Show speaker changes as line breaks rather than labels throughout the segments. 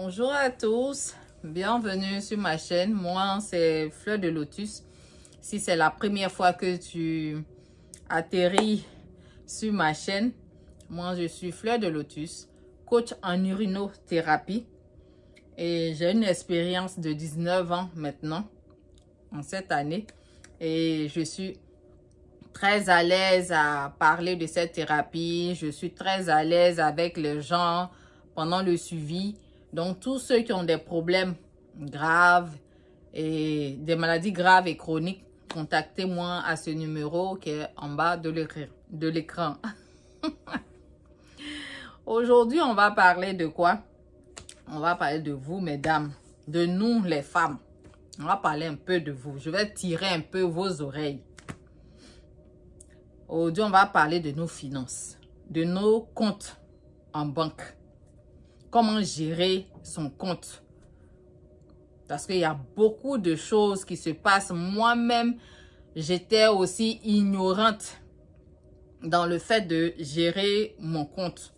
Bonjour à tous, bienvenue sur ma chaîne. Moi, c'est Fleur de Lotus. Si c'est la première fois que tu atterris sur ma chaîne, moi, je suis Fleur de Lotus, coach en urinothérapie. Et j'ai une expérience de 19 ans maintenant, en cette année. Et je suis très à l'aise à parler de cette thérapie. Je suis très à l'aise avec les gens pendant le suivi. Donc, tous ceux qui ont des problèmes graves et des maladies graves et chroniques, contactez-moi à ce numéro qui est en bas de l'écran. Aujourd'hui, on va parler de quoi? On va parler de vous, mesdames, de nous, les femmes. On va parler un peu de vous. Je vais tirer un peu vos oreilles. Aujourd'hui, on va parler de nos finances, de nos comptes en banque. Comment gérer son compte. Parce qu'il y a beaucoup de choses qui se passent. Moi-même, j'étais aussi ignorante dans le fait de gérer mon compte.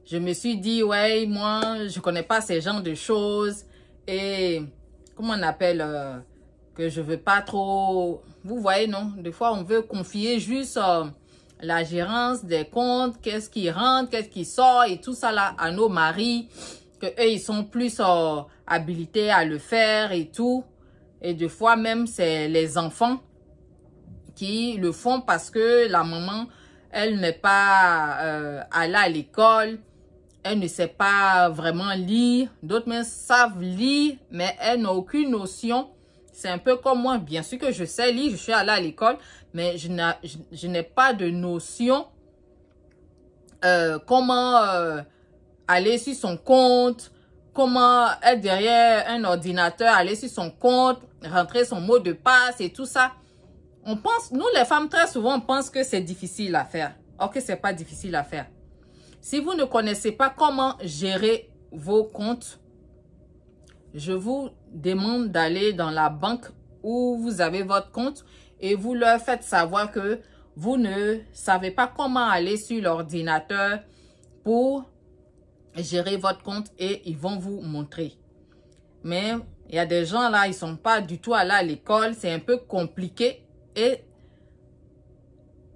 Je me suis dit, ouais, moi, je ne connais pas ces genres de choses. Et, comment on appelle, que je ne veux pas trop... Vous voyez, non? Des fois, on veut confier juste la gérance des comptes, qu'est-ce qui rentre, qu'est-ce qui sort et tout ça là à nos maris, que eux, ils sont plus habilités à le faire et tout. Et des fois, même, c'est les enfants qui le font parce que la maman, elle n'est pas allée à l'école. Elle ne sait pas vraiment lire. D'autres même savent lire, mais elles n'ont aucune notion. C'est un peu comme moi. Bien sûr que je sais lire, je suis allée à l'école, mais je n'ai pas de notion comment aller sur son compte, comment être derrière un ordinateur, aller sur son compte, rentrer son mot de passe et tout ça. On pense, nous les femmes, très souvent, on pense que c'est difficile à faire. Or que c'est pas difficile à faire. Si vous ne connaissez pas comment gérer vos comptes, je vous demande d'aller dans la banque où vous avez votre compte et vous leur faites savoir que vous ne savez pas comment aller sur l'ordinateur pour gérer votre compte et ils vont vous montrer. Mais il y a des gens là, ils ne sont pas du tout allés à l'école, c'est un peu compliqué et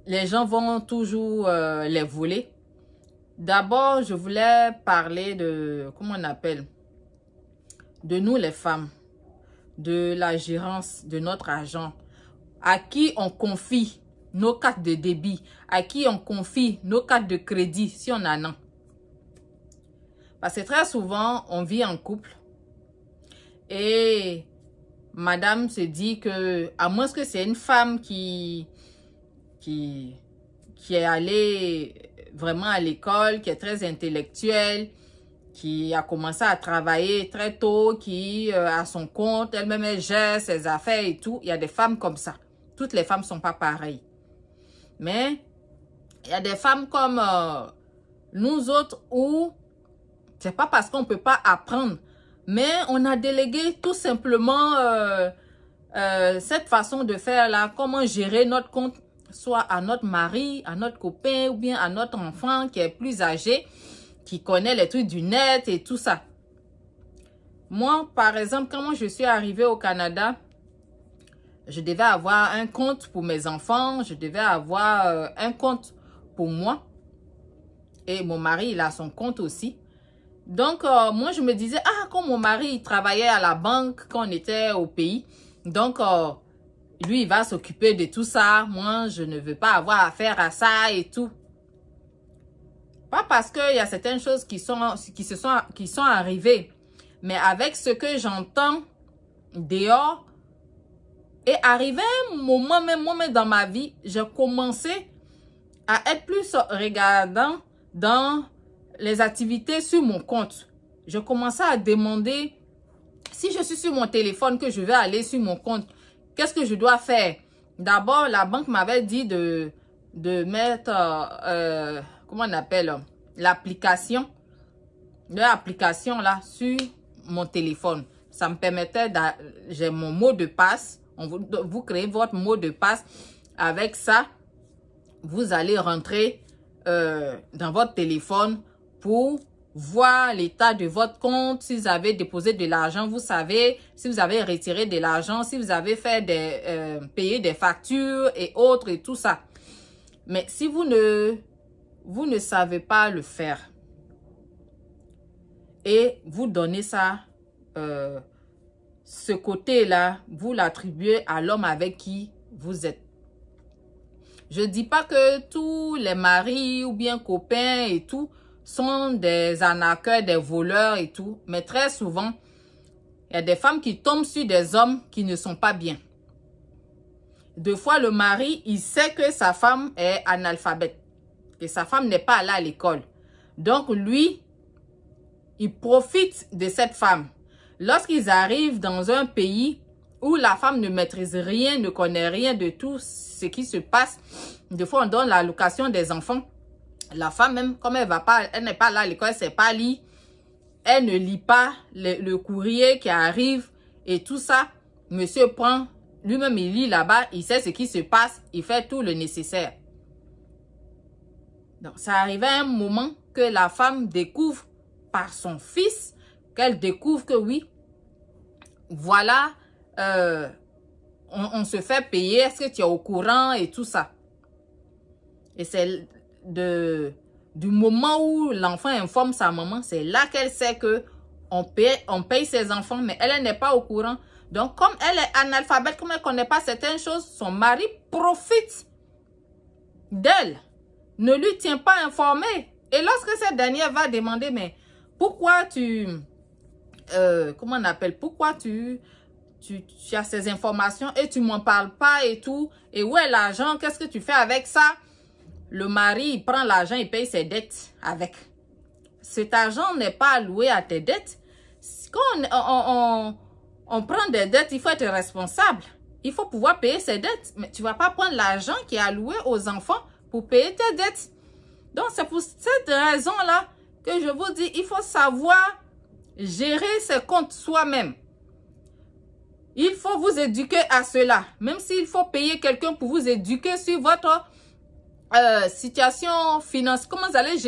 les gens vont toujours les voler. D'abord, je voulais parler de, comment on appelle, de nous les femmes, de la gérance de notre argent, à qui on confie nos cartes de débit, à qui on confie nos cartes de crédit, si on en a. Parce que très souvent, on vit en couple et madame se dit que, à moins que c'est une femme qui est allée vraiment à l'école, qui est très intellectuelle, qui a commencé à travailler très tôt, qui a son compte, elle-même elle gère ses affaires et tout. Il y a des femmes comme ça. Toutes les femmes ne sont pas pareilles. Mais il y a des femmes comme nous autres où c'est pas parce qu'on ne peut pas apprendre, mais on a délégué tout simplement cette façon de faire là, comment gérer notre compte, soit à notre mari, à notre copain ou bien à notre enfant qui est plus âgé, qui connaît les trucs du net et tout ça. Moi, par exemple, quand je suis arrivée au Canada, je devais avoir un compte pour mes enfants, je devais avoir un compte pour moi. Et mon mari, il a son compte aussi. Donc, moi, je me disais, ah, quand mon mari il travaillait à la banque, quand on était au pays, donc, lui, il va s'occuper de tout ça. Moi, je ne veux pas avoir affaire à ça et tout. Pas parce qu'il y a certaines choses qui sont arrivées, mais avec ce que j'entends dehors, et arrivé un moment, même moi-même dans ma vie, j'ai commencé à être plus regardant dans les activités sur mon compte. Je commençais à demander, si je suis sur mon téléphone, que je vais aller sur mon compte, qu'est-ce que je dois faire? D'abord, la banque m'avait dit de mettre, comment on appelle, l'application, là sur mon téléphone. Ça me permettait, j'ai mon mot de passe. Vous créez votre mot de passe. Avec ça, vous allez rentrer dans votre téléphone pour voir l'état de votre compte, si vous avez déposé de l'argent, vous savez, si vous avez retiré de l'argent, si vous avez fait payer des factures et autres et tout ça. Mais si vous ne savez pas le faire et vous donnez ça, ce côté-là, vous l'attribuez à l'homme avec qui vous êtes. Je ne dis pas que tous les maris ou bien copains et tout sont des arnaqueurs, des voleurs et tout. Mais très souvent, il y a des femmes qui tombent sur des hommes qui ne sont pas bien. Deux fois, le mari, il sait que sa femme est analphabète. Et sa femme n'est pas allée à l'école. Donc, lui, il profite de cette femme. Lorsqu'ils arrivent dans un pays où la femme ne maîtrise rien, ne connaît rien de tout ce qui se passe, des fois, on donne l'allocation des enfants. La femme, même, comme elle n'est pas là à l'école, elle ne sait pas lire. Elle ne lit pas le courrier qui arrive et tout ça. Monsieur prend, lui-même, il lit là-bas, il sait ce qui se passe, il fait tout le nécessaire. Donc, ça arrivait à un moment que la femme découvre par son fils, qu'elle découvre que oui, voilà, on se fait payer, est-ce que tu es au courant et tout ça. Et c'est du moment où l'enfant informe sa maman, c'est là qu'elle sait que on paye ses enfants, mais elle n'est pas au courant. Donc, comme elle est analphabète, comme elle ne connaît pas certaines choses, son mari profite d'elle, ne lui tient pas informée. Et lorsque cette dernière va demander, mais pourquoi comment on appelle, pourquoi tu as ces informations et tu m'en parles pas et tout, et où est l'argent, qu'est-ce que tu fais avec ça? Le mari, il prend l'argent, il paye ses dettes avec. Cet argent n'est pas alloué à tes dettes. Quand on prend des dettes, il faut être responsable. Il faut pouvoir payer ses dettes. Mais tu ne vas pas prendre l'argent qui est alloué aux enfants pour payer tes dettes. Donc, c'est pour cette raison-là que je vous dis, il faut savoir gérer ses comptes soi-même. Il faut vous éduquer à cela. Même s'il faut payer quelqu'un pour vous éduquer sur votre situation financière, comment vous allez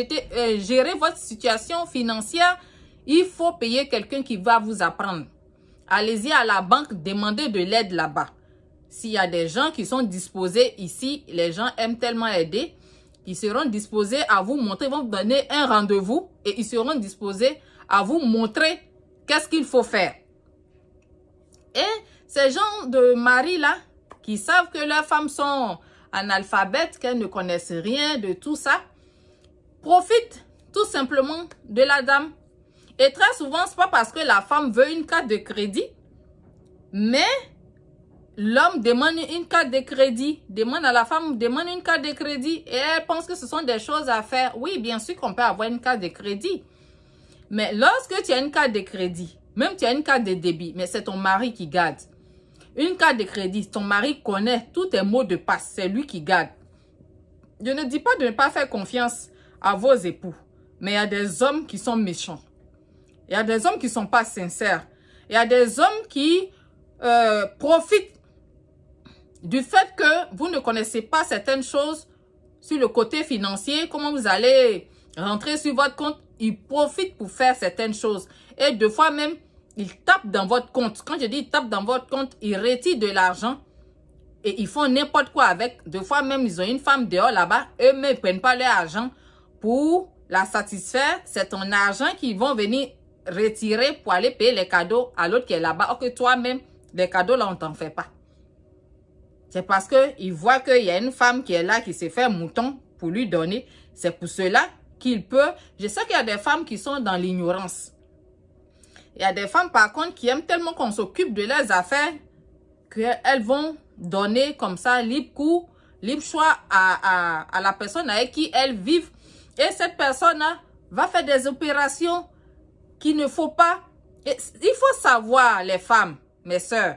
gérer votre situation financière, il faut payer quelqu'un qui va vous apprendre. Allez-y à la banque, demandez de l'aide là-bas. S'il y a des gens qui sont disposés ici, les gens aiment tellement aider, ils seront disposés à vous montrer, ils vont vous donner un rendez-vous et ils seront disposés à vous montrer qu'est-ce qu'il faut faire. Et ces gens de mari là, qui savent que leurs femmes sont analphabètes, qu'elles ne connaissent rien de tout ça, profitent tout simplement de la dame. Et très souvent, ce n'est pas parce que la femme veut une carte de crédit, mais l'homme demande une carte de crédit, demande à la femme, demande une carte de crédit, et elle pense que ce sont des choses à faire. Oui, bien sûr qu'on peut avoir une carte de crédit, mais lorsque tu as une carte de crédit, même tu as une carte de débit, mais c'est ton mari qui garde. Une carte de crédit, ton mari connaît tous tes mots de passe, c'est lui qui garde. Je ne dis pas de ne pas faire confiance à vos époux, mais il y a des hommes qui sont méchants. Il y a des hommes qui ne sont pas sincères. Il y a des hommes qui profitent du fait que vous ne connaissez pas certaines choses sur le côté financier, comment vous allez rentrer sur votre compte. Ils profitent pour faire certaines choses. Et deux fois même, ils tapent dans votre compte. Quand je dis ils tapent dans votre compte, ils retirent de l'argent et ils font n'importe quoi avec. Deux fois même, ils ont une femme dehors là-bas. Eux-mêmes ne prennent pas leur argent pour la satisfaire. C'est ton argent qu'ils vont venir retirer pour aller payer les cadeaux à l'autre qui est là-bas. Or que toi-même, les cadeaux là, on ne t'en fait pas. C'est parce qu'ils voient qu'il y a une femme qui est là, qui s'est fait mouton pour lui donner. C'est pour cela qu'il peut. Je sais qu'il y a des femmes qui sont dans l'ignorance. Il y a des femmes, par contre, qui aiment tellement qu'on s'occupe de leurs affaires qu'elles vont donner comme ça, libre cours, libre choix à la personne avec qui elles vivent. Et cette personne-là va faire des opérations qu'il ne faut pas. Et il faut savoir, les femmes, mes sœurs,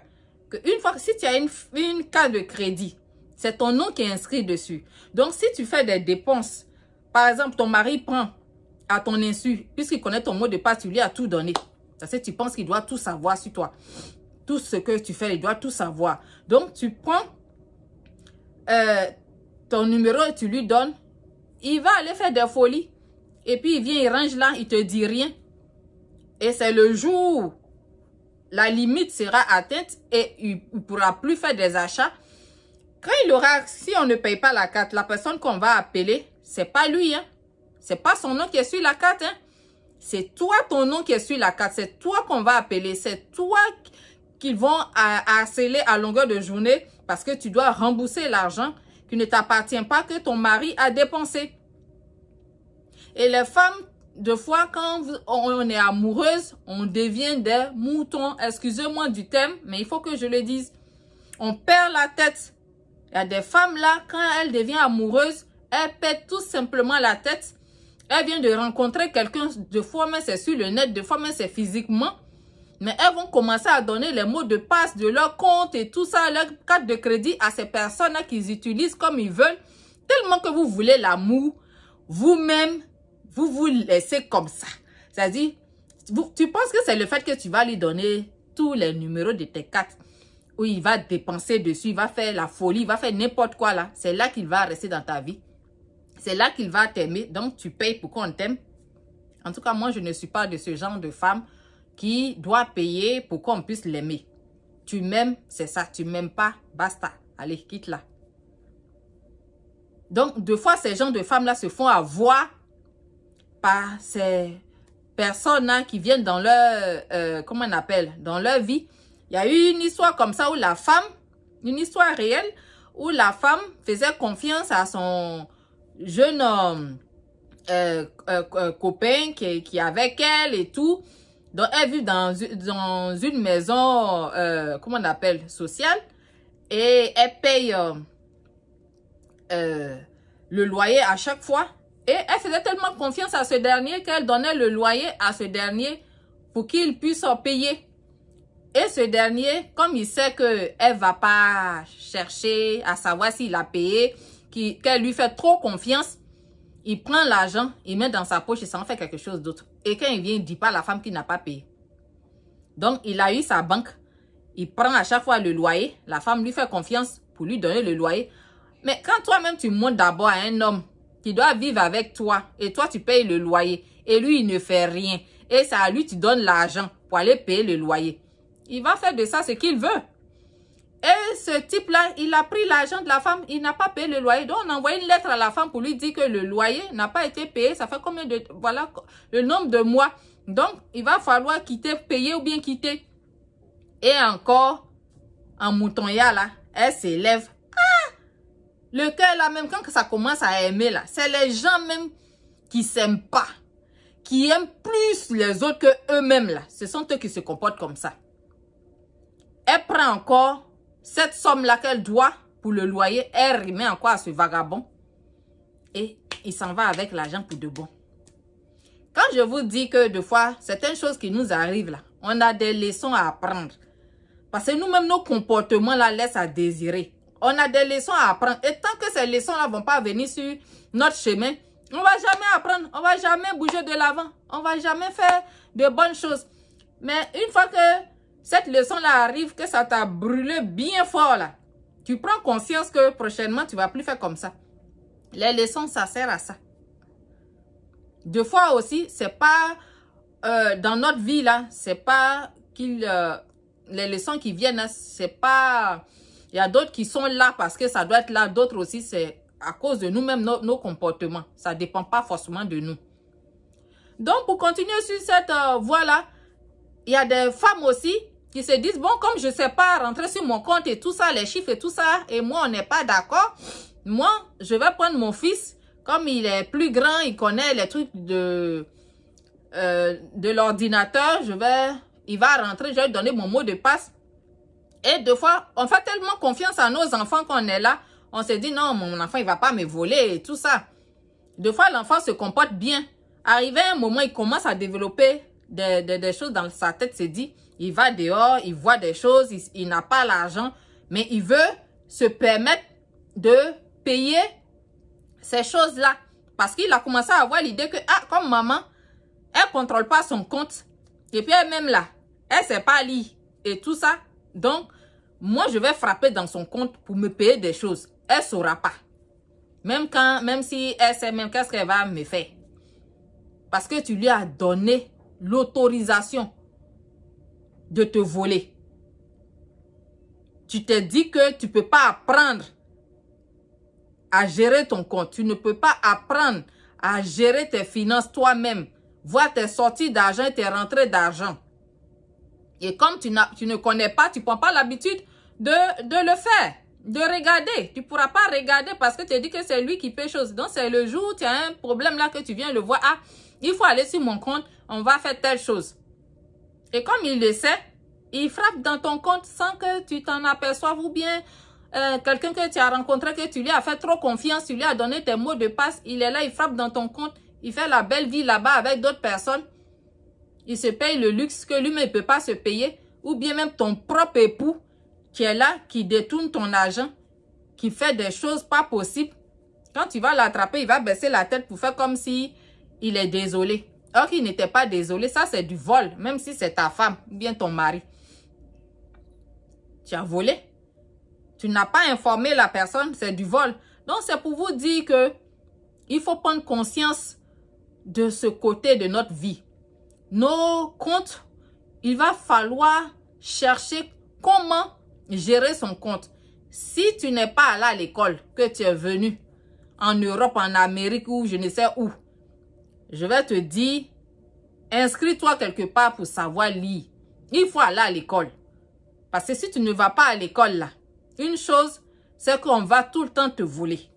qu'une fois, si tu as une carte de crédit, c'est ton nom qui est inscrit dessus. Donc, si tu fais des dépenses, par exemple, ton mari prend à ton insu, puisqu'il connaît ton mot de passe, tu lui as tout donné. Parce que tu penses qu'il doit tout savoir sur toi. Tout ce que tu fais, il doit tout savoir. Donc, tu prends ton numéro et tu lui donnes. Il va aller faire des folies. Et puis, il vient, il range là, il te dit rien. Et c'est le jour où la limite sera atteinte et il ne pourra plus faire des achats. Quand il aura, si on ne paye pas la carte, la personne qu'on va appeler, c'est pas lui, hein. C'est pas son nom qui est sur la carte, hein. C'est toi, ton nom qui est sur la carte. C'est toi qu'on va appeler. C'est toi qu'ils vont harceler à longueur de journée parce que tu dois rembourser l'argent qui ne t'appartient pas, que ton mari a dépensé. Et les femmes, de fois, quand on est amoureuse, on devient des moutons. Excusez-moi du terme, mais il faut que je le dise. On perd la tête. Il y a des femmes là, quand elles deviennent amoureuses, elles perdent tout simplement la tête. Elles viennent de rencontrer quelqu'un, de fois même c'est sur le net, de fois même c'est physiquement. Mais elles vont commencer à donner les mots de passe de leur compte et tout ça, leur carte de crédit à ces personnes-là qu'ils utilisent comme ils veulent. Tellement que vous voulez l'amour, vous-même, vous vous laissez comme ça. C'est-à-dire, tu penses que c'est le fait que tu vas lui donner tous les numéros de tes cartes, où il va dépenser dessus, il va faire la folie, il va faire n'importe quoi là. C'est là qu'il va rester dans ta vie. C'est là qu'il va t'aimer. Donc, tu payes pour qu'on t'aime. En tout cas, moi, je ne suis pas de ce genre de femme qui doit payer pour qu'on puisse l'aimer. Tu m'aimes, c'est ça. Tu m'aimes pas, basta. Allez, quitte-la. Donc, deux fois, ces genres de femmes-là se font avoir par ces personnes-là qui viennent dans leur, comment on appelle, dans leur vie. Il y a eu une histoire comme ça où la femme, une histoire réelle, où la femme faisait confiance à son jeune copain qui est avec elle et tout. Donc, elle vit dans une maison, comment on appelle, sociale. Et elle paye le loyer à chaque fois. Et elle faisait tellement confiance à ce dernier qu'elle donnait le loyer à ce dernier pour qu'il puisse payer. Et ce dernier, comme il sait qu'elle ne va pas chercher à savoir s'il a payé, qu'elle lui fait trop confiance, il prend l'argent, il met dans sa poche et s'en fait quelque chose d'autre. Et quand il vient, il ne dit pas à la femme qu'il n'a pas payé. Donc, il a eu sa banque. Il prend à chaque fois le loyer. La femme lui fait confiance pour lui donner le loyer. Mais quand toi-même, tu montres d'abord à un homme qui doit vivre avec toi et toi, tu payes le loyer et lui, il ne fait rien. Et c'est à lui, tu donnes l'argent pour aller payer le loyer. Il va faire de ça ce qu'il veut. Et ce type-là, il a pris l'argent de la femme, il n'a pas payé le loyer. Donc, on a envoyé une lettre à la femme pour lui dire que le loyer n'a pas été payé. Ça fait combien de... Voilà le nombre de mois. Donc, il va falloir quitter, payer ou bien quitter. Et encore, en moutonnière là, elle s'élève. Ah! Le cœur là, même quand ça commence à aimer là, c'est les gens même qui s'aiment pas. Qui aiment plus les autres que eux-mêmes là. Ce sont eux qui se comportent comme ça. Elle prend encore cette somme-là qu'elle doit pour le loyer. Elle remet encore à ce vagabond. Et il s'en va avec l'argent pour de bon. Quand je vous dis que des fois, certaines choses qui nous arrivent là, on a des leçons à apprendre. Parce que nous-mêmes, nos comportements là laissent à désirer. On a des leçons à apprendre. Et tant que ces leçons-là ne vont pas venir sur notre chemin, on ne va jamais apprendre. On ne va jamais bouger de l'avant. On ne va jamais faire de bonnes choses. Mais une fois que cette leçon-là arrive, que ça t'a brûlé bien fort là, tu prends conscience que prochainement, tu ne vas plus faire comme ça. Les leçons, ça sert à ça. Deux fois aussi, c'est pas dans notre vie là, c'est pas les leçons qui viennent, c'est pas... Il y a d'autres qui sont là parce que ça doit être là. D'autres aussi, c'est à cause de nous-mêmes, nos comportements. Ça ne dépend pas forcément de nous. Donc, pour continuer sur cette voie-là, il y a des femmes aussi qui se disent, bon, comme je ne sais pas rentrer sur mon compte et tout ça, les chiffres et tout ça, et moi, on n'est pas d'accord. Moi, je vais prendre mon fils, comme il est plus grand, il connaît les trucs de l'ordinateur, il va rentrer, je vais lui donner mon mot de passe. Et deux fois, on fait tellement confiance à nos enfants qu'on est là, on se dit, non, mon enfant, il ne va pas me voler et tout ça. Deux fois, l'enfant se comporte bien. Arrivé à un moment, il commence à développer des choses dans sa tête, se dit, il va dehors, il voit des choses, il n'a pas l'argent, mais il veut se permettre de payer ces choses-là. Parce qu'il a commencé à avoir l'idée que, ah, comme maman, elle ne contrôle pas son compte. Et puis elle-même là, elle ne sait pas lire et tout ça. Donc, moi, je vais frapper dans son compte pour me payer des choses. Elle ne saura pas. Même si elle sait même qu'est-ce qu'elle va me faire. parce que tu lui as donné l'autorisation de te voler. Tu t'es dit que tu ne peux pas apprendre à gérer ton compte. Tu ne peux pas apprendre à gérer tes finances toi-même. Voir tes sorties d'argent et tes rentrées d'argent. Et comme tu ne connais pas, tu ne prends pas l'habitude de le faire, de regarder. Tu ne pourras pas regarder parce que tu dis que c'est lui qui fait chose. Donc, c'est le jour où tu as un problème là que tu viens le voir. Ah, il faut aller sur mon compte, on va faire telle chose. Et comme il le sait, il frappe dans ton compte sans que tu t'en aperçoives ou bien quelqu'un que tu as rencontré, que tu lui as fait trop confiance, tu lui as donné tes mots de passe, il est là, il frappe dans ton compte, il fait la belle vie là-bas avec d'autres personnes. Il se paye le luxe que lui-même ne peut pas se payer. Ou bien même ton propre époux qui est là, qui détourne ton argent, qui fait des choses pas possibles. Quand tu vas l'attraper, il va baisser la tête pour faire comme si il est désolé. Or qu'il n'était pas désolé, ça c'est du vol, même si c'est ta femme ou bien ton mari. Tu as volé. Tu n'as pas informé la personne, c'est du vol. Donc c'est pour vous dire que il faut prendre conscience de ce côté de notre vie. Nos comptes, il va falloir chercher comment gérer son compte. Si tu n'es pas allé à l'école, que tu es venu en Europe, en Amérique ou je ne sais où, je vais te dire, inscris-toi quelque part pour savoir lire. Il faut aller à l'école. Parce que si tu ne vas pas à l'école là, une chose, c'est qu'on va tout le temps te voler.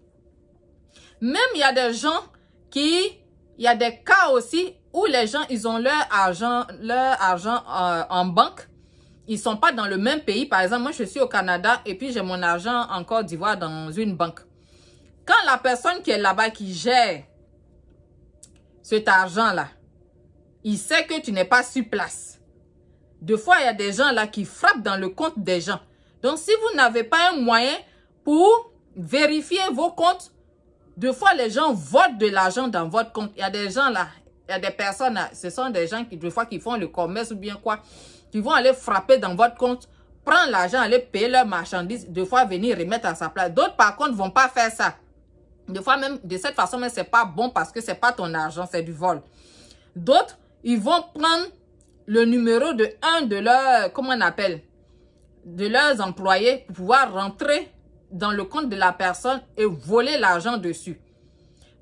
Même il y a des gens il y a des cas aussi où les gens, ils ont leur argent en banque. Ils ne sont pas dans le même pays. Par exemple, moi, je suis au Canada et puis j'ai mon argent en Côte d'Ivoire dans une banque. Quand la personne qui est là-bas, qui gère cet argent-là, il sait que tu n'es pas sur place. Deux fois, il y a des gens là qui frappent dans le compte des gens. Donc, si vous n'avez pas un moyen pour vérifier vos comptes, deux fois, les gens votent de l'argent dans votre compte. Il y a des gens là, il y a des personnes là, ce sont des gens qui, deux fois, qui font le commerce ou bien quoi, qui vont aller frapper dans votre compte, prendre l'argent, aller payer leurs marchandises, deux fois venir remettre à sa place. D'autres, par contre, ne vont pas faire ça. Des fois, même de cette façon, mais c'est pas bon parce que c'est pas ton argent, c'est du vol. D'autres, ils vont prendre le numéro de un de leurs, comment on appelle, de leurs employés pour pouvoir rentrer dans le compte de la personne et voler l'argent dessus.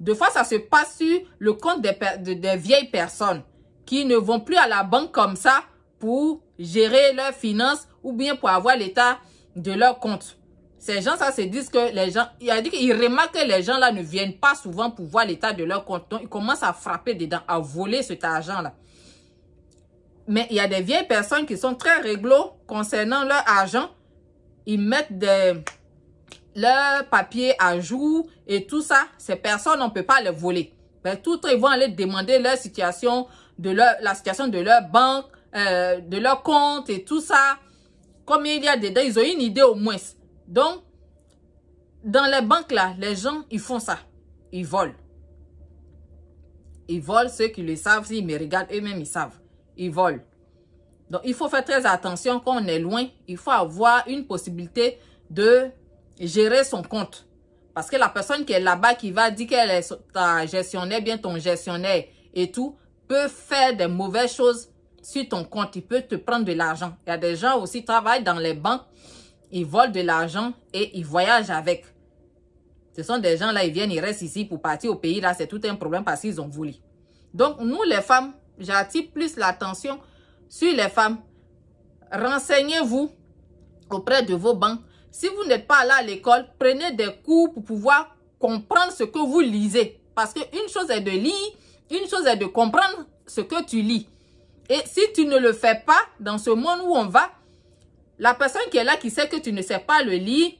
Deux fois, ça se passe sur le compte des vieilles personnes qui ne vont plus à la banque comme ça pour gérer leurs finances ou bien pour avoir l'état de leur compte. Ces gens, ça se disent que les gens, il a dit qu'ils remarquent que les gens là ne viennent pas souvent pour voir l'état de leur compte. Donc, ils commencent à frapper dedans, à voler cet argent-là. Mais il y a des vieilles personnes qui sont très réglo concernant leur argent. Ils mettent leurs papiers à jour et tout ça. Ces personnes, on ne peut pas les voler. Mais tout, ils vont aller demander leur situation, la situation de leur banque, de leur compte et tout ça. Combien il y a dedans, ils ont une idée au moins. Donc, dans les banques là, les gens, ils font ça. Ils volent. Ils volent, ceux qui le savent, s'ils me regardent, eux-mêmes, ils savent. Ils volent. Donc, il faut faire très attention quand on est loin. Il faut avoir une possibilité de gérer son compte. Parce que la personne qui est là-bas, qui va dire qu'elle est ta gestionnaire, bien ton gestionnaire et tout, peut faire des mauvaises choses sur ton compte. Il peut te prendre de l'argent. Il y a des gens aussi qui travaillent dans les banques. Ils volent de l'argent et ils voyagent avec. Ce sont des gens là, ils viennent, ils restent ici pour partir au pays. Là, c'est tout un problème parce qu'ils ont volé. Donc, nous les femmes, j'attire plus l'attention sur les femmes. Renseignez-vous auprès de vos banques. Si vous n'êtes pas là à l'école, prenez des cours pour pouvoir comprendre ce que vous lisez. Parce qu'une chose est de lire, une chose est de comprendre ce que tu lis. Et si tu ne le fais pas dans ce monde où on va, la personne qui est là, qui sait que tu ne sais pas le lire,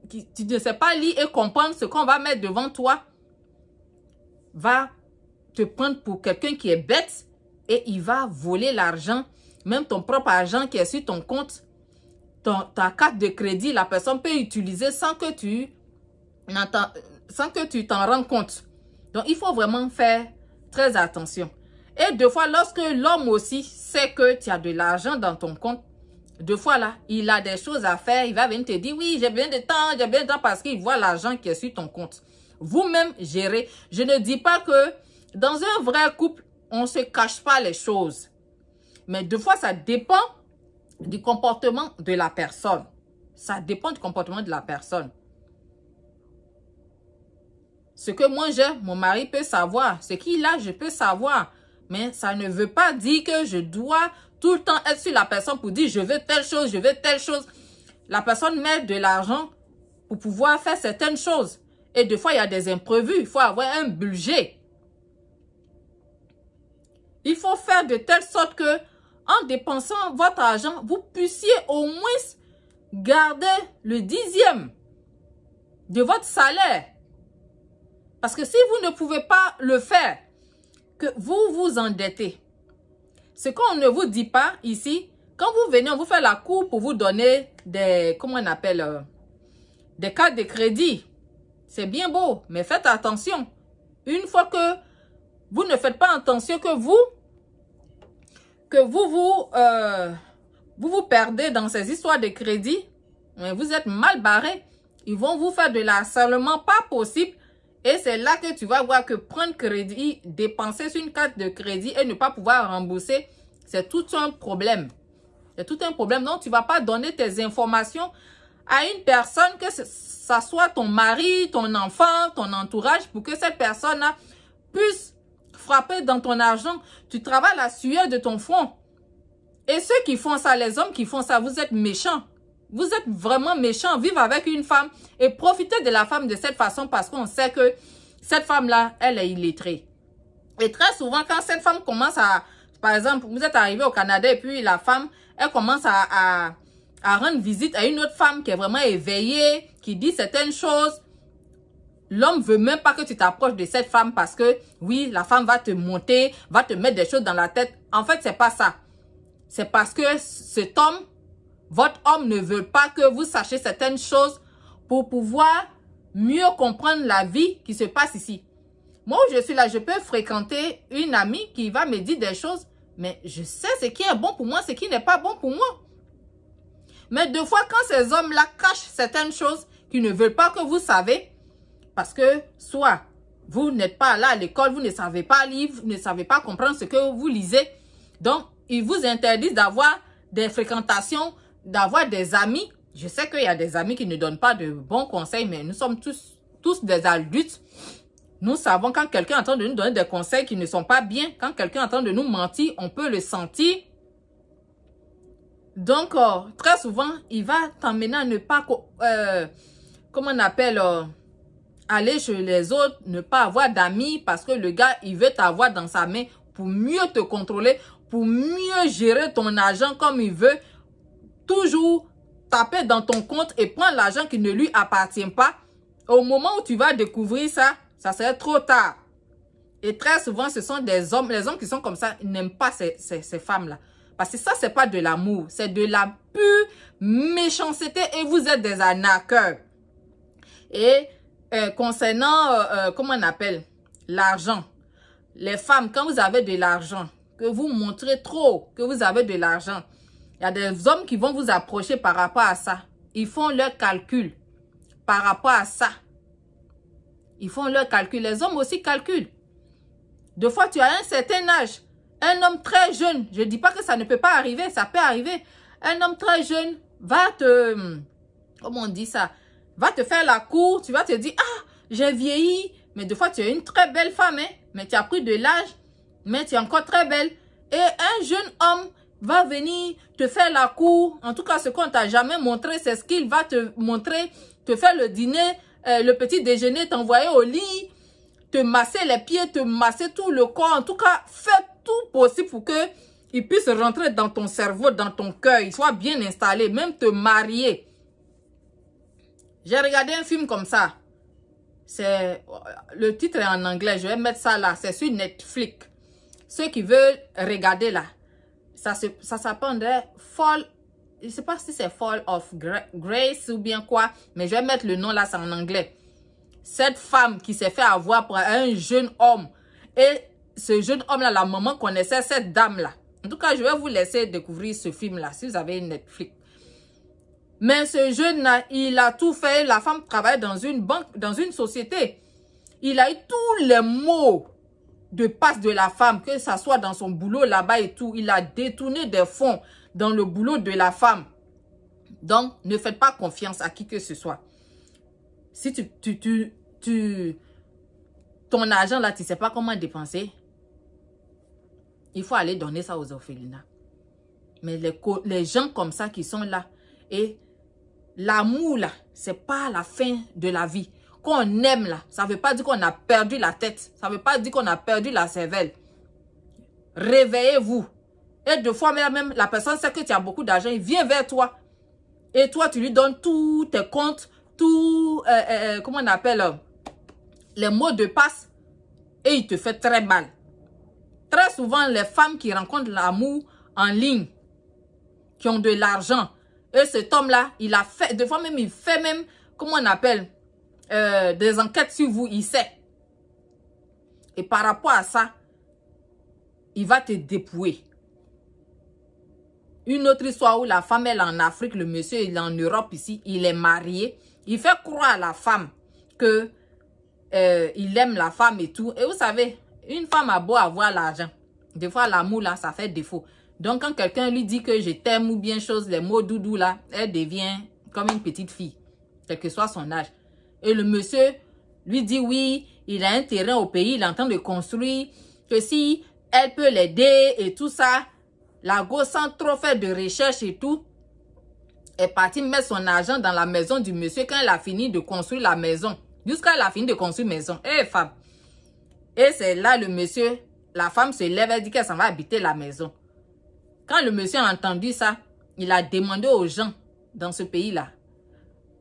tu ne sais pas lire et comprendre ce qu'on va mettre devant toi, va te prendre pour quelqu'un qui est bête et il va voler l'argent, même ton propre argent qui est sur ton compte, ta carte de crédit, la personne peut utiliser sans que tu t'en rends compte. Donc, il faut vraiment faire très attention. Et deux fois, lorsque l'homme aussi sait que tu as de l'argent dans ton compte, deux fois là, il a des choses à faire, il va venir te dire, oui, j'ai besoin de temps parce qu'il voit l'argent qui est sur ton compte. Vous-même, gérez. Je ne dis pas que dans un vrai couple, On ne se cache pas les choses. Mais deux fois, ça dépend du comportement de la personne. Ça dépend du comportement de la personne. Ce que moi j'ai, mon mari peut savoir. Ce qu'il a, je peux savoir. Mais ça ne veut pas dire que je dois tout le temps être sur la personne pour dire je veux telle chose, je veux telle chose. La personne met de l'argent pour pouvoir faire certaines choses. Et des fois, il y a des imprévus. Il faut avoir un budget. Il faut faire de telle sorte que, en dépensant votre argent, vous puissiez au moins garder le 10e de votre salaire. Parce que si vous ne pouvez pas le faire, que vous vous endettez. Ce qu'on ne vous dit pas ici, quand vous venez, on vous fait la cour pour vous donner des, comment on appelle, des cartes de crédit. C'est bien beau, mais faites attention. Une fois que vous ne faites pas attention, que vous perdez dans ces histoires de crédit, vous êtes mal barré. Ils vont vous faire de l'harcèlement pas possible. Et c'est là que tu vas voir que prendre crédit, dépenser sur une carte de crédit et ne pas pouvoir rembourser, c'est tout un problème. C'est tout un problème. Donc, tu ne vas pas donner tes informations à une personne, que ça soit ton mari, ton enfant, ton entourage, pour que cette personne-là puisse frapper dans ton argent. Tu travailles la sueur de ton front. Et ceux qui font ça, les hommes qui font ça, vous êtes méchants. Vous êtes vraiment méchants. Vivre avec une femme et profiter de la femme de cette façon parce qu'on sait que cette femme-là, elle est illettrée. Et très souvent, quand cette femme commence à... Par exemple, vous êtes arrivé au Canada et puis la femme, elle commence à rendre visite à une autre femme qui est vraiment éveillée, qui dit certaines choses. L'homme veut même pas que tu t'approches de cette femme parce que, oui, la femme va te monter, va te mettre des choses dans la tête. En fait, c'est pas ça. C'est parce que cet homme, votre homme ne veut pas que vous sachiez certaines choses pour pouvoir mieux comprendre la vie qui se passe ici. Moi, où je suis là, je peux fréquenter une amie qui va me dire des choses, mais je sais ce qui est bon pour moi, ce qui n'est pas bon pour moi. Mais deux fois, quand ces hommes-là cachent certaines choses qu'ils ne veulent pas que vous savez, parce que soit vous n'êtes pas là à l'école, vous ne savez pas lire, vous ne savez pas comprendre ce que vous lisez, donc ils vous interdisent d'avoir des fréquentations, d'avoir des amis. Je sais qu'il y a des amis qui ne donnent pas de bons conseils, mais nous sommes tous des adultes. Nous savons quand quelqu'un est en train de nous donner des conseils qui ne sont pas bien, quand quelqu'un est en train de nous mentir, on peut le sentir. Donc, très souvent, il va t'emmener à ne pas, comment on appelle, aller chez les autres, ne pas avoir d'amis parce que le gars, il veut t'avoir dans sa main pour mieux te contrôler, pour mieux gérer ton argent comme il veut. Toujours taper dans ton compte et prendre l'argent qui ne lui appartient pas. Au moment où tu vas découvrir ça, ça serait trop tard. Et très souvent, ce sont des hommes, les hommes qui sont comme ça, ils n'aiment pas ces femmes-là. Parce que ça, c'est pas de l'amour, c'est de la pure méchanceté et vous êtes des arnaqueurs. Et concernant, comment on appelle, l'argent. Les femmes, quand vous avez de l'argent, que vous montrez trop que vous avez de l'argent, il y a des hommes qui vont vous approcher par rapport à ça. Ils font leur calcul par rapport à ça. Ils font leur calcul. Les hommes aussi calculent. Des fois, tu as un certain âge. Un homme très jeune, je ne dis pas que ça ne peut pas arriver, ça peut arriver. Un homme très jeune va te, comment on dit ça, va te faire la cour, tu vas te dire, ah, j'ai vieilli. Mais des fois, tu es une très belle femme, hein, mais tu as pris de l'âge, mais tu es encore très belle. Et un jeune homme va venir te faire la cour. En tout cas, ce qu'on t'a jamais montré, c'est ce qu'il va te montrer, te faire le dîner, le petit déjeuner, t'envoyer au lit, te masser les pieds, te masser tout le corps. En tout cas, fais tout possible pour que il puisse rentrer dans ton cerveau, dans ton cœur, il soit bien installé, même te marier. J'ai regardé un film comme ça. C'est le titre est en anglais, je vais mettre ça là, c'est sur Netflix. Ceux qui veulent regarder là, ça s'appelle Fall, je ne sais pas si c'est Fall of Grace ou bien quoi, mais je vais mettre le nom là, c'est en anglais. Cette femme qui s'est fait avoir par un jeune homme. Et ce jeune homme-là, la maman connaissait cette dame-là. En tout cas, je vais vous laisser découvrir ce film-là, si vous avez une Netflix. Mais ce jeune-là, il a tout fait. La femme travaille dans une banque, dans une société. Il a eu tous les mots de passe de la femme, que ça soit dans son boulot là-bas et tout. Il a détourné des fonds dans le boulot de la femme. Donc, ne faites pas confiance à qui que ce soit. Si ton argent là, tu ne sais pas comment dépenser, il faut aller donner ça aux orphelinats. Mais les gens comme ça qui sont là, et l'amour là, c'est pas la fin de la vie. Qu'on aime là, ça ne veut pas dire qu'on a perdu la tête. Ça ne veut pas dire qu'on a perdu la cervelle. Réveillez-vous. Et deux fois même, la personne sait que tu as beaucoup d'argent, il vient vers toi. Et toi, tu lui donnes tous tes comptes, tout, comment on appelle, les mots de passe. Et il te fait très mal. Très souvent, les femmes qui rencontrent l'amour en ligne, qui ont de l'argent, et cet homme-là, il a fait, des fois même, il fait même, comment on appelle, des enquêtes sur vous, il sait. Et par rapport à ça, il va te dépouiller. Une autre histoire où la femme, elle est en Afrique, le monsieur, il est en Europe ici, il est marié. Il fait croire à la femme que il aime la femme et tout. Et vous savez, une femme a beau avoir l'argent. Des fois, l'amour, là, ça fait défaut. Donc, quand quelqu'un lui dit que je t'aime ou bien chose, les mots doudou, là, elle devient comme une petite fille, quel que soit son âge. Et le monsieur lui dit oui, il a un terrain au pays, il est en train de construire, que si elle peut l'aider et tout ça, la gosse, sans trop faire de recherche et tout, est partie mettre son argent dans la maison du monsieur quand elle a fini de construire la maison. Jusqu'à elle a fini de construire la maison. Eh, femme. Et c'est là le monsieur, la femme se lève, elle dit qu'elle s'en va habiter la maison. Quand le monsieur a entendu ça, il a demandé aux gens dans ce pays-là,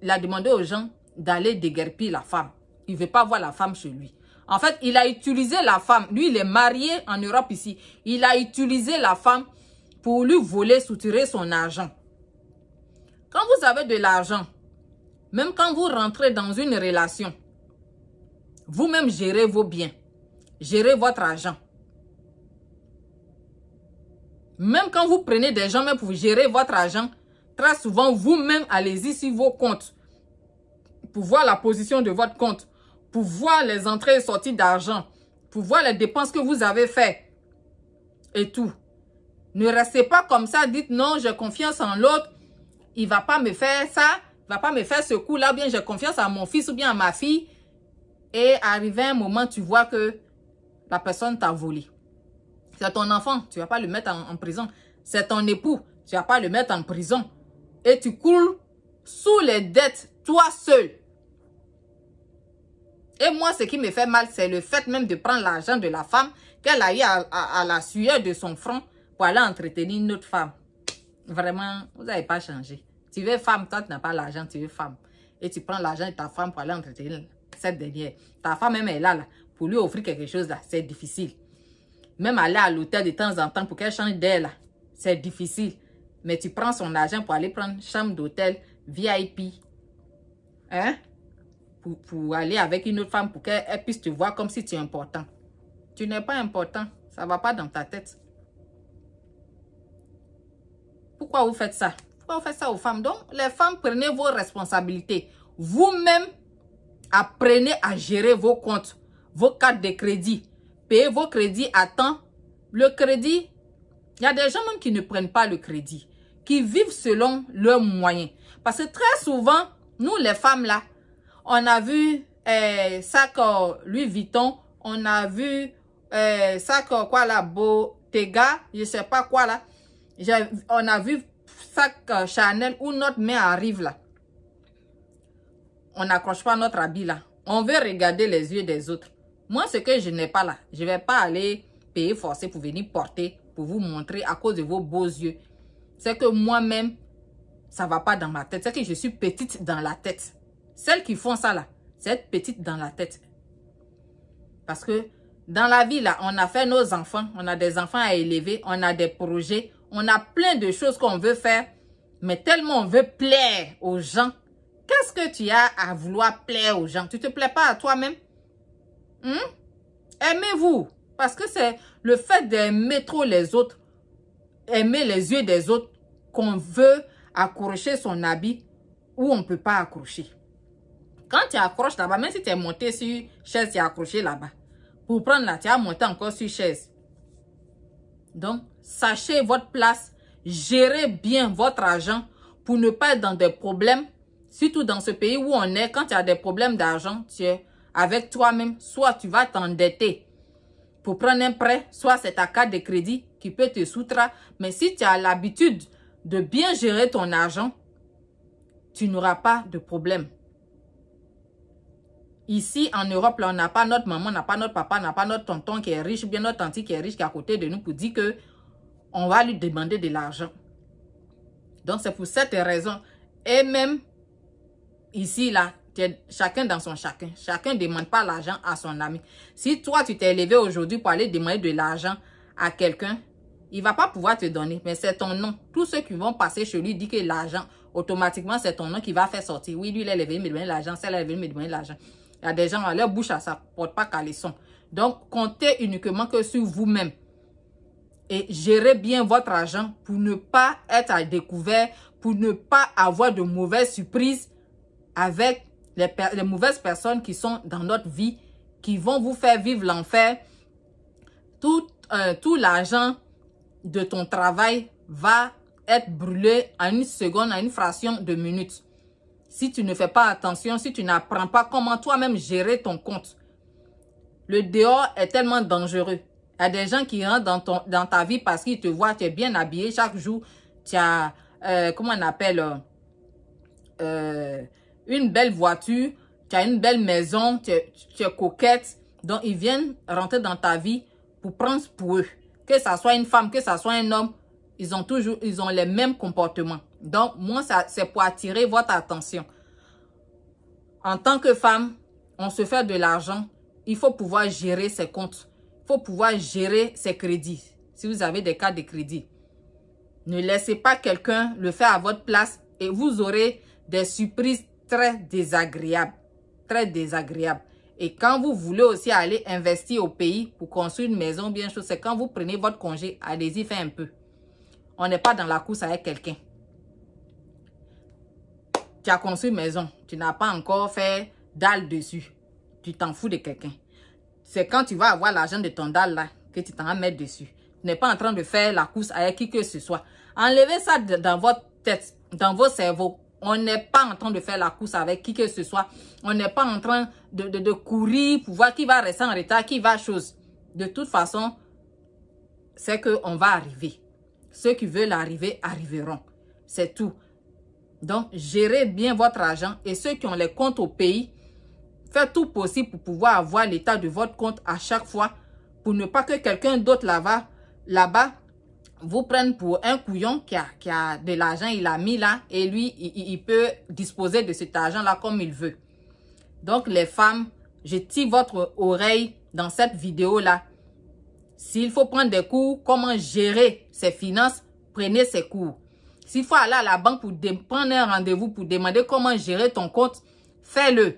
il a demandé aux gens d'aller déguerpir la femme. Il ne veut pas voir la femme chez lui. En fait, il a utilisé la femme. Lui, il est marié en Europe ici. Il a utilisé la femme pour lui voler, soutirer son argent. Quand vous avez de l'argent, même quand vous rentrez dans une relation, vous-même gérez vos biens. Gérez votre argent. Même quand vous prenez des gens même pour gérer votre argent, très souvent, vous-même, allez-y sur vos comptes pour voir la position de votre compte, pour voir les entrées et sorties d'argent, pour voir les dépenses que vous avez faites et tout. Ne restez pas comme ça, dites non, j'ai confiance en l'autre, il ne va pas me faire ça, il ne va pas me faire ce coup-là, bien j'ai confiance à mon fils ou bien à ma fille. Et arrivé un moment, tu vois que la personne t'a volé. C'est ton enfant, tu ne vas pas le mettre en prison. C'est ton époux, tu ne vas pas le mettre en prison. Et tu coules sous les dettes, toi seul. Et moi, ce qui me fait mal, c'est le fait même de prendre l'argent de la femme qu'elle a eu à la sueur de son front pour aller entretenir une autre femme. Vraiment, vous n'avez pas changé. Tu veux femme, toi, tu n'as pas l'argent, tu veux femme. Et tu prends l'argent de ta femme pour aller entretenir cette dernière. Ta femme même est là, pour lui offrir quelque chose, là, c'est difficile. Même aller à l'hôtel de temps en temps pour qu'elle change d'air, c'est difficile. Mais tu prends son argent pour aller prendre chambre d'hôtel VIP. Hein? Pour aller avec une autre femme pour qu'elle puisse te voir comme si tu es important. Tu n'es pas important. Ça ne va pas dans ta tête. Pourquoi vous faites ça? Pourquoi vous faites ça aux femmes? Donc, les femmes, prenez vos responsabilités. Vous-même, apprenez à gérer vos comptes, vos cartes de crédit. Payez vos crédits à temps. Le crédit, il y a des gens même qui ne prennent pas le crédit, qui vivent selon leurs moyens. Parce que très souvent, nous les femmes là, on a vu sac Louis Vuitton, on a vu sac quoi là, Bottega, je sais pas quoi là. On a vu sac Chanel où notre main arrive là. On n'accroche pas notre habit là. On veut regarder les yeux des autres. Moi, ce que je n'ai pas là, je ne vais pas aller payer forcé pour venir porter, pour vous montrer à cause de vos beaux yeux. C'est que moi-même, ça ne va pas dans ma tête. C'est que je suis petite dans la tête. Celles qui font ça là, c'est être petite dans la tête. Parce que dans la vie là, on a fait nos enfants, on a des enfants à élever, on a des projets, on a plein de choses qu'on veut faire. Mais tellement on veut plaire aux gens. Qu'est-ce que tu as à vouloir plaire aux gens? Tu ne te plais pas à toi-même? Aimez-vous. Parce que c'est le fait d'aimer trop les autres, aimer les yeux des autres, qu'on veut accrocher son habit où on ne peut pas accrocher. Quand tu accroches là-bas, même si tu es monté sur chaise, tu es accroché là-bas. Pour prendre là, tu as monté encore sur chaise. Donc, sachez votre place. Gérez bien votre argent pour ne pas être dans des problèmes. Surtout dans ce pays où on est, quand tu as des problèmes d'argent, tu es avec toi-même. Soit tu vas t'endetter pour prendre un prêt, soit c'est ta carte de crédit qui peut te soustraire. Mais si tu as l'habitude de bien gérer ton argent, tu n'auras pas de problème. Ici, en Europe, là, on n'a pas notre maman, on n'a pas notre papa, on n'a pas notre tonton qui est riche, ou bien notre tante qui est riche, qui est à côté de nous pour dire que on va lui demander de l'argent. Donc, c'est pour cette raison. Et même ici, là, chacun dans son chacun. Chacun ne demande pas l'argent à son ami. Si toi, tu t'es élevé aujourd'hui pour aller demander de l'argent à quelqu'un, il ne va pas pouvoir te donner, mais c'est ton nom. Tous ceux qui vont passer chez lui disent que l'argent, automatiquement, c'est ton nom qui va faire sortir. Oui, lui, il est levé, me donner l'argent, celle-là, elle est me donner l'argent. Il y a des gens, à leur bouche, ça ne porte pas caleçon. Donc, comptez uniquement que sur vous-même. Et gérez bien votre argent pour ne pas être à découvert, pour ne pas avoir de mauvaises surprises avec les mauvaises personnes qui sont dans notre vie, qui vont vous faire vivre l'enfer. Tout l'argent de ton travail va être brûlé en une seconde, en une fraction de minutes. Si tu ne fais pas attention, si tu n'apprends pas comment toi-même gérer ton compte. Le dehors est tellement dangereux. Il y a des gens qui rentrent dans ta vie parce qu'ils te voient, tu es bien habillé chaque jour. Tu as, comment on appelle, une belle voiture, tu as une belle maison, tu es coquette. Donc, ils viennent rentrer dans ta vie pour prendre pour eux. Que ça soit une femme, que ça soit un homme, ils ont les mêmes comportements. Donc, moi, c'est pour attirer votre attention. En tant que femme, on se fait de l'argent. Il faut pouvoir gérer ses comptes. Il faut pouvoir gérer ses crédits. Si vous avez des cartes de crédit. Ne laissez pas quelqu'un le faire à votre place et vous aurez des surprises très désagréables. Très désagréables. Et quand vous voulez aussi aller investir au pays pour construire une maison, bien chose, c'est quand vous prenez votre congé, allez-y, faites un peu. On n'est pas dans la course avec quelqu'un. Tu as construit une maison, tu n'as pas encore fait dalle dessus. Tu t'en fous de quelqu'un. C'est quand tu vas avoir l'argent de ton dalle là que tu t'en vas mettre dessus. Tu n'es pas en train de faire la course avec qui que ce soit. Enlevez ça dans votre tête, dans vos cerveaux. On n'est pas en train de faire la course avec qui que ce soit. On n'est pas en train de courir pour voir qui va rester en retard, qui va chose. De toute façon, c'est qu'on va arriver. Ceux qui veulent arriver, arriveront. C'est tout. Donc, gérez bien votre argent. Et ceux qui ont les comptes au pays, faites tout possible pour pouvoir avoir l'état de votre compte à chaque fois. Pour ne pas que quelqu'un d'autre là-bas vous prenne pour un couillon qui a de l'argent, il a mis là. Et lui, il peut disposer de cet argent-là comme il veut. Donc, les femmes, je tire votre oreille dans cette vidéo-là. S'il faut prendre des cours, comment gérer ses finances, prenez ces cours. S'il faut aller à la banque pour prendre un rendez-vous pour demander comment gérer ton compte, fais-le.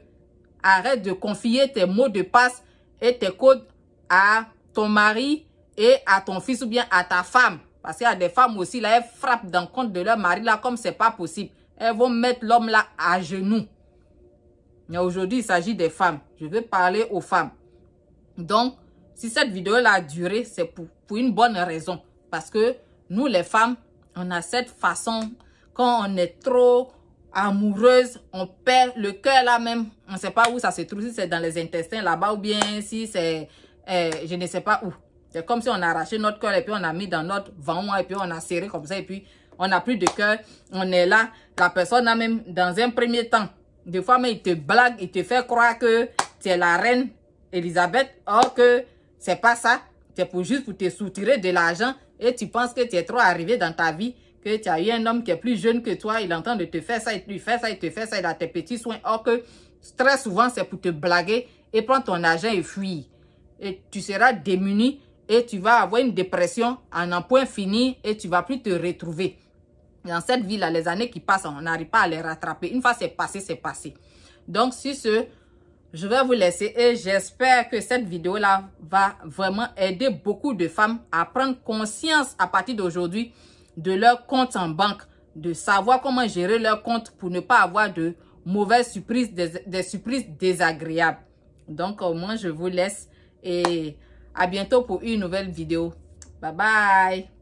Arrête de confier tes mots de passe et tes codes à ton mari et à ton fils ou bien à ta femme. Parce qu'il y a des femmes aussi, là, elles frappent dans le compte de leur mari, là, comme c'est pas possible. Elles vont mettre l'homme là à genoux. Mais aujourd'hui, il s'agit des femmes. Je veux parler aux femmes. Donc, si cette vidéo-là a duré, c'est pour une bonne raison. Parce que nous, les femmes, on a cette façon, quand on est trop amoureuse, on perd le cœur là même. On ne sait pas où ça se trouve, si c'est dans les intestins là-bas ou bien si c'est, je ne sais pas où. C'est comme si on a arraché notre cœur et puis on a mis dans notre ventre et puis on a serré comme ça et puis on n'a plus de cœur. On est là, la personne a même dans un premier temps. Des fois, mais il te blague, il te fait croire que tu es la reine Elisabeth. Or que c'est pas ça. C'est juste pour te soutirer de l'argent et tu penses que tu es trop arrivé dans ta vie, que tu as eu un homme qui est plus jeune que toi, il est en train de te faire ça, il te fait ça, il te fait ça, il a tes petits soins. Or que très souvent, c'est pour te blaguer et prendre ton argent et fuir. Et tu seras démuni et tu vas avoir une dépression en un point fini et tu ne vas plus te retrouver. Dans cette vie-là, les années qui passent, on n'arrive pas à les rattraper. Une fois c'est passé, c'est passé. Donc, sur ce, je vais vous laisser et j'espère que cette vidéo-là va vraiment aider beaucoup de femmes à prendre conscience à partir d'aujourd'hui de leur compte en banque, de savoir comment gérer leur compte pour ne pas avoir de mauvaises surprises, des surprises désagréables. Donc, moi, je vous laisse Et à bientôt pour une nouvelle vidéo. Bye bye.